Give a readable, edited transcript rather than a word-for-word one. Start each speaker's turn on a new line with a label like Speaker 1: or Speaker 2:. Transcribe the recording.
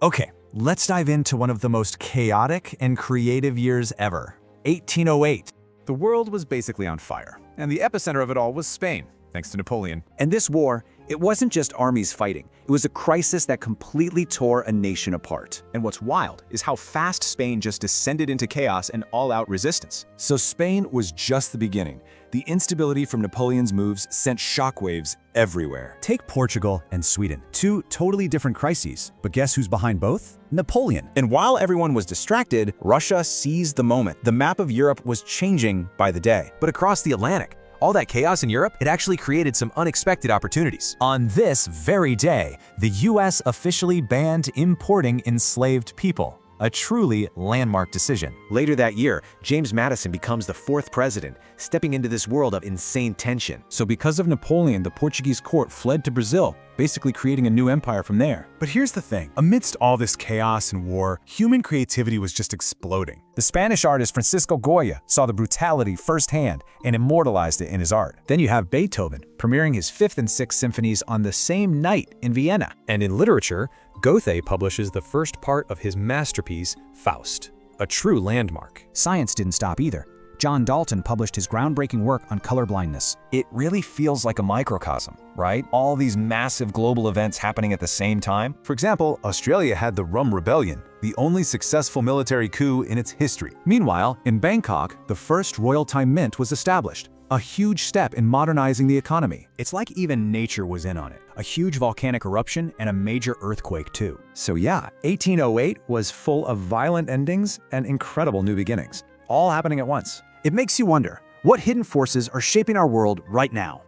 Speaker 1: Okay, let's dive into one of the most chaotic and creative years ever, 1808.
Speaker 2: The world was basically on fire, and the epicenter of it all was Spain, thanks to Napoleon.
Speaker 3: And this war, it wasn't just armies fighting. It was a crisis that completely tore a nation apart.
Speaker 2: And what's wild is how fast Spain just descended into chaos and all-out resistance.
Speaker 4: So Spain was just the beginning. The instability from Napoleon's moves sent shockwaves everywhere.
Speaker 1: Take Portugal and Sweden, two totally different crises. But guess who's behind both? Napoleon.
Speaker 5: And while everyone was distracted, Russia seized the moment. The map of Europe was changing by the day.
Speaker 6: But across the Atlantic, all that chaos in Europe, it actually created some unexpected opportunities.
Speaker 1: On this very day, the US officially banned importing enslaved people, a truly landmark decision.
Speaker 6: Later that year, James Madison becomes the 4th president, stepping into this world of insane tension.
Speaker 4: So because of Napoleon, the Portuguese court fled to Brazil, basically creating a new empire from there.
Speaker 7: But here's the thing, amidst all this chaos and war, human creativity was just exploding.
Speaker 8: The Spanish artist Francisco Goya saw the brutality firsthand and immortalized it in his art.
Speaker 9: Then you have Beethoven, premiering his 5th and 6th symphonies on the same night in Vienna.
Speaker 10: And in literature, Goethe publishes the first part of his masterpiece, Faust, a true landmark.
Speaker 9: Science didn't stop either. John Dalton published his groundbreaking work on color blindness.
Speaker 5: It really feels like a microcosm, right? All these massive global events happening at the same time.
Speaker 7: For example, Australia had the Rum Rebellion, the only successful military coup in its history.
Speaker 11: Meanwhile, in Bangkok, the first Royal Time Mint was established, a huge step in modernizing the economy.
Speaker 9: It's like even nature was in on it. A huge volcanic eruption and a major earthquake too.
Speaker 3: So yeah, 1808 was full of violent endings and incredible new beginnings, all happening at once.
Speaker 12: It makes you wonder, what hidden forces are shaping our world right now?